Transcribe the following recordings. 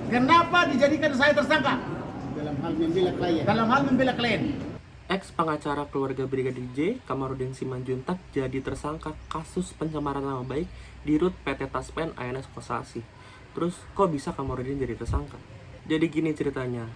Kenapa dijadikan saya tersangka? Dalam hal membela klien. Dalam hal membela klien. Ex pengacara keluarga Brigadir J, Kamarudin Simanjuntak, jadi tersangka kasus pencemaran nama baik di RUT PT Taspen ANS Kosasi. Terus kok bisa Kamarudin jadi tersangka? Jadi gini ceritanya.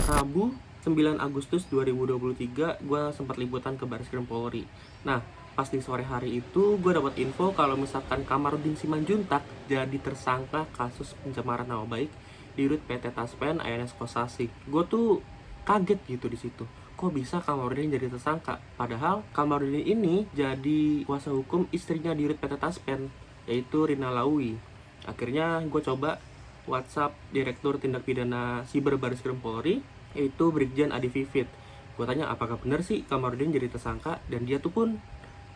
Rabu 9 Agustus 2023, gue sempat liputan ke Bareskrim Polri. Nah, pas di sore hari itu, gue dapat info kalau misalkan Kamarudin Simanjuntak jadi tersangka kasus pencemaran nama baik di RUT PT Taspen ANS Kosasi. Gue tuh kaget gitu di situ. Kok bisa Kamarudin jadi tersangka? Padahal Kamarudin ini jadi kuasa hukum istrinya di RUT PT Taspen, yaitu Rina Lawi. Akhirnya gue coba WhatsApp Direktur Tindak Pidana Siber Bareskrim Polri, yaitu Brigjen Adi Vivit. Gue tanya apakah benar sih Kamarudin jadi tersangka, dan dia pun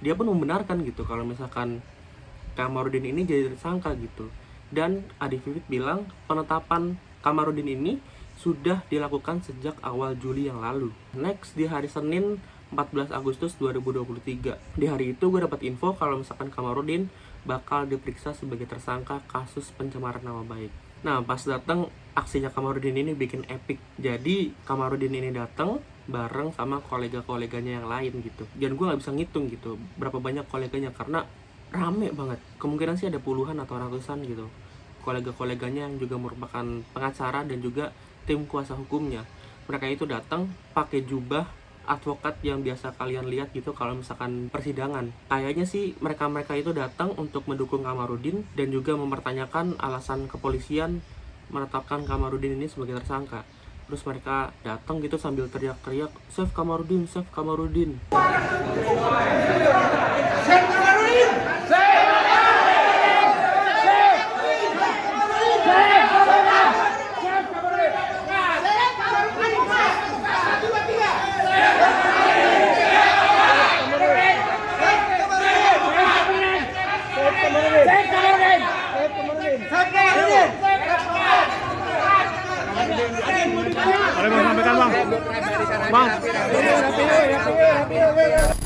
membenarkan gitu kalau misalkan Kamarudin ini jadi tersangka gitu. Dan Adi Vivit bilang penetapan Kamarudin ini sudah dilakukan sejak awal Juli yang lalu. Next, di hari Senin 14 Agustus 2023. Di hari itu gue dapat info kalau misalkan Kamarudin bakal diperiksa sebagai tersangka kasus pencemaran nama baik. Nah, pas datang aksinya Kamarudin ini bikin epic. Jadi Kamarudin ini datang bareng sama kolega-koleganya yang lain gitu. Dan gue nggak bisa ngitung gitu berapa banyak koleganya karena rame banget. Kemungkinan sih ada puluhan atau ratusan gitu kolega-koleganya yang juga merupakan pengacara dan juga tim kuasa hukumnya. Mereka itu datang pakai jubah advokat yang biasa kalian lihat gitu kalau misalkan persidangan. Kayaknya sih mereka itu datang untuk mendukung Kamarudin dan juga mempertanyakan alasan kepolisian menetapkan Kamarudin ini sebagai tersangka. Terus mereka datang gitu sambil teriak-teriak, "Save Kamarudin, save Kamarudin." Save Kamarudin!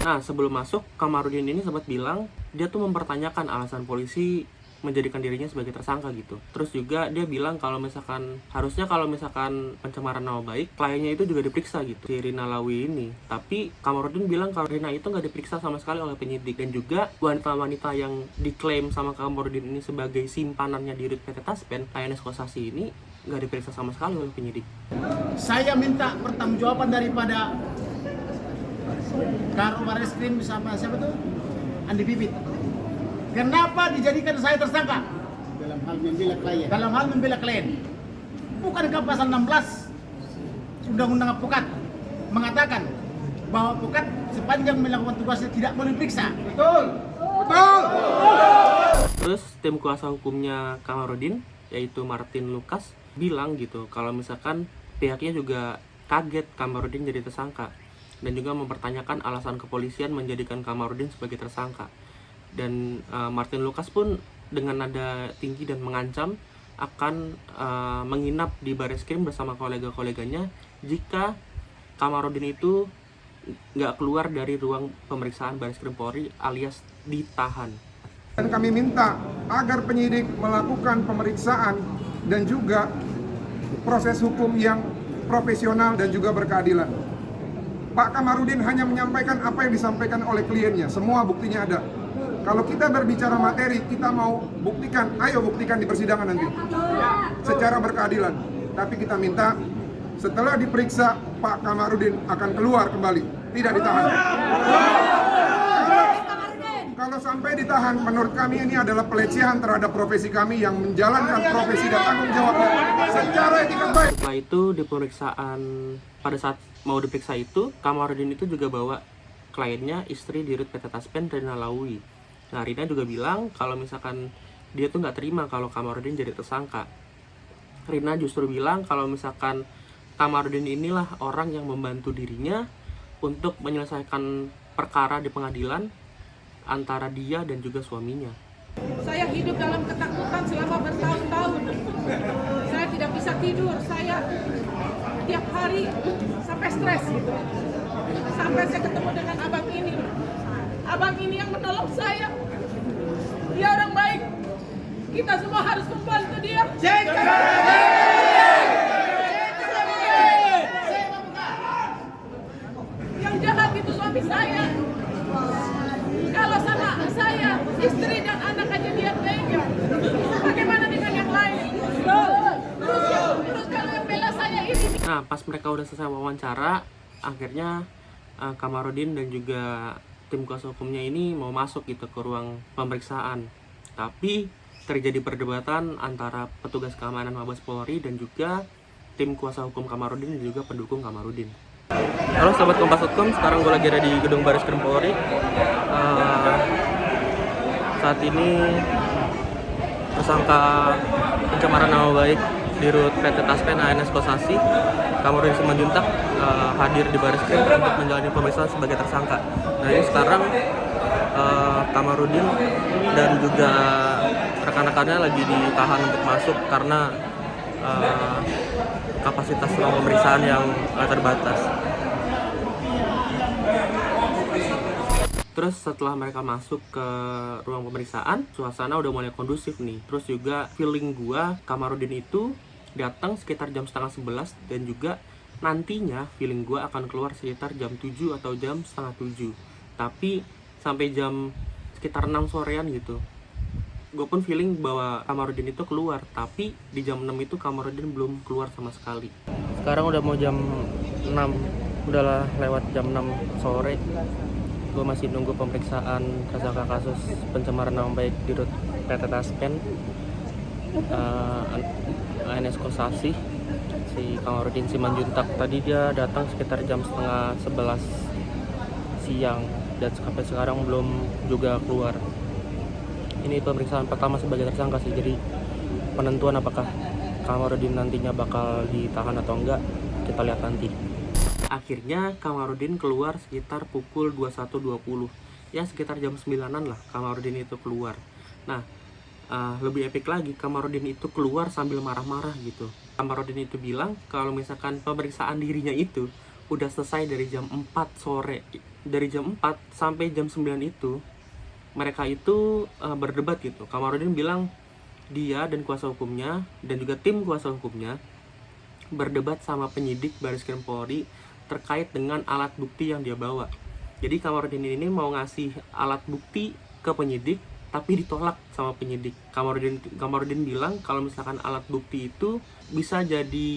Nah, sebelum masuk, Kamarudin ini sempat bilang dia tuh mempertanyakan alasan polisi menjadikan dirinya sebagai tersangka gitu. Terus juga dia bilang kalau misalkan harusnya kalau misalkan pencemaran nama baik, kliennya itu juga diperiksa gitu, si Rina Lawi ini. Tapi Kamarudin bilang kalau Rina itu nggak diperiksa sama sekali oleh penyidik. Dan juga wanita-wanita yang diklaim sama Kamarudin ini sebagai simpanannya di RUT PT Taspen ANS Kosasi ini nggak diperiksa sama sekali oleh penyidik. Saya minta pertanggungjawaban daripada Karo Bareskrim sama siapa tuh? Andi Vivit. Kenapa dijadikan saya tersangka? Dalam hal membela klien. Dalam hal membela klien. Bukankah pasal 16 Undang-Undang Advokat mengatakan bahwa advokat sepanjang melakukan tugasnya tidak boleh diperiksa? Betul. Betul. Terus tim kuasa hukumnya Kamarudin, yaitu Martin Lucas, bilang gitu kalau misalkan pihaknya juga kaget Kamarudin jadi tersangka dan juga mempertanyakan alasan kepolisian menjadikan Kamarudin sebagai tersangka. Dan Martin Lucas pun dengan nada tinggi dan mengancam akan menginap di Bareskrim bersama kolega-koleganya jika Kamarudin itu nggak keluar dari ruang pemeriksaan Bareskrim Polri alias ditahan. Dan kami minta agar penyidik melakukan pemeriksaan dan juga proses hukum yang profesional dan juga berkeadilan. Pak Kamarudin hanya menyampaikan apa yang disampaikan oleh kliennya, semua buktinya ada. Kalau kita berbicara materi, kita mau buktikan, ayo buktikan di persidangan nanti secara berkeadilan. Tapi kita minta setelah diperiksa Pak Kamarudin akan keluar kembali, tidak ditahan. Kalau sampai ditahan, menurut kami ini adalah pelecehan terhadap profesi kami yang menjalankan profesi dan tanggung jawabnya secara etika baik. Setelah itu di pemeriksaan, pada saat mau diperiksa itu, Kamarudin itu juga bawa kliennya, istri di RUT PT Taspen, Rina Lawi. Nah, Rina juga bilang kalau misalkan dia tuh nggak terima kalau Kamarudin jadi tersangka. Rina justru bilang kalau misalkan Kamarudin inilah orang yang membantu dirinya untuk menyelesaikan perkara di pengadilan antara dia dan juga suaminya. Saya hidup dalam ketakutan selama bertahun-tahun. Saya tidak bisa tidur, saya tiap hari sampai stres gitu. Sampai saya ketemu dengan abang ini. Abang ini yang menolong saya. Dia orang baik. Kita semua harus membantu dia. Yang jahat itu suami saya. Kalau sama saya, istri dan anak aja dia tega. Bagaimana dengan yang lain? Terus kalau yang bela saya ini. Nah, pas mereka udah selesai wawancara, akhirnya Kamarudin dan juga tim kuasa hukumnya ini mau masuk gitu ke ruang pemeriksaan. Tapi terjadi perdebatan antara petugas keamanan Mabes Polri dan juga tim kuasa hukum Kamarudin dan juga pendukung Kamarudin. Halo sobat Kompas Hukum, sekarang gue lagi ada di gedung Bareskrim Polri. Saat ini tersangka pencemaran nama baik Dirut PT Taspen ANS Kosasi Kamarudin Simanjuntak hadir di Bareskrim untuk menjalani pemeriksaan sebagai tersangka. Nah ini sekarang Kamarudin dan juga rekan-rekannya lagi ditahan untuk masuk karena kapasitas ruang pemeriksaan yang terbatas. Terus setelah mereka masuk ke ruang pemeriksaan, suasana udah mulai kondusif nih. Terus juga feeling gua Kamarudin itu datang sekitar jam 10:30 dan juga nantinya feeling gua akan keluar sekitar jam 7 atau jam 6:30. Tapi sampai jam sekitar 6 sorean gitu, gue pun feeling bahwa Kamarudin itu keluar, tapi di jam 6 itu Kamarudin belum keluar sama sekali. Sekarang udah mau jam 6, udahlah lewat jam 6 sore. Gue masih nunggu pemeriksaan tersangka kasus pencemaran nama baik Dirut PT Taspen ANS Kosasi si Kamarudin Simanjuntak. Tadi dia datang sekitar jam setengah 11 siang dan sampai sekarang belum juga keluar. Ini pemeriksaan pertama sebagai tersangka sih, jadi penentuan apakah Kamarudin nantinya bakal ditahan atau enggak kita lihat nanti. Akhirnya Kamarudin keluar sekitar pukul 21.20, ya sekitar jam 9-an lah Kamarudin itu keluar. Nah lebih epik lagi, Kamarudin itu keluar sambil marah-marah gitu. Kamarudin itu bilang kalau misalkan pemeriksaan dirinya itu udah selesai dari jam 4 sore, dari jam 4 sampai jam 9 itu mereka itu berdebat gitu. Kamarudin bilang dia dan kuasa hukumnya dan juga tim kuasa hukumnya berdebat sama penyidik Bareskrim Polri terkait dengan alat bukti yang dia bawa. Jadi Kamarudin ini mau ngasih alat bukti ke penyidik tapi ditolak sama penyidik. Kamarudin bilang kalau misalkan alat bukti itu bisa jadi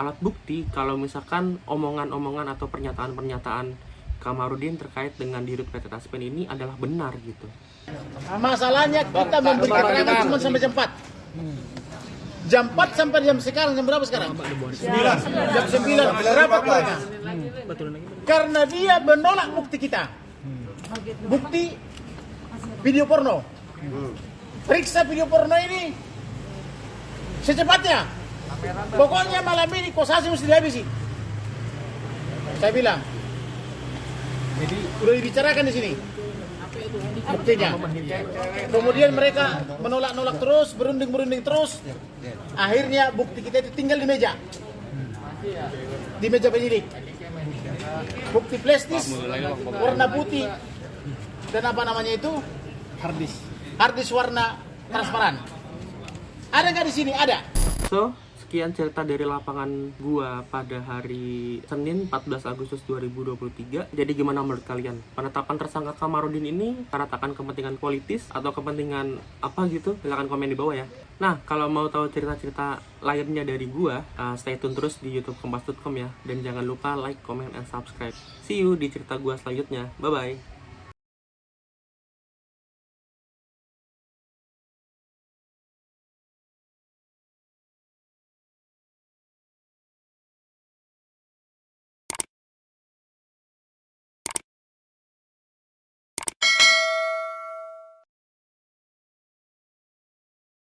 alat bukti kalau misalkan omongan-omongan atau pernyataan-pernyataan Kamarudin terkait dengan Dirut PT Taspen ini adalah benar gitu. Masalahnya kita memberi keterangan cuma sampai jam 4. Jam 4 sampai jam sekarang, jam berapa sekarang? 9. Jam 9. Berapa mereka? Karena dia menolak bukti kita. Bukti video porno. Periksa video porno ini secepatnya. Pokoknya malam ini Kosasi mesti dihabisi. Saya bilang. Jadi udah dibicarakan di sini buktinya. Kemudian mereka menolak-nolak terus, berunding terus. Akhirnya bukti kita itu tinggal di meja penyidik. Bukti plastis warna putih dan apa namanya itu harddisk warna transparan. Ada nggak di sini? Ada. So, sekian cerita dari lapangan gua pada hari Senin 14 Agustus 2023. Jadi gimana menurut kalian? Penetapan tersangka Kamarudin ini karena takkan kepentingan politis atau kepentingan apa gitu? Silahkan komen di bawah ya. Nah, kalau mau tahu cerita-cerita lainnya dari gua, stay tune terus di YouTube kompas.com ya. Dan jangan lupa like, comment, and subscribe. See you di cerita gua selanjutnya. Bye-bye.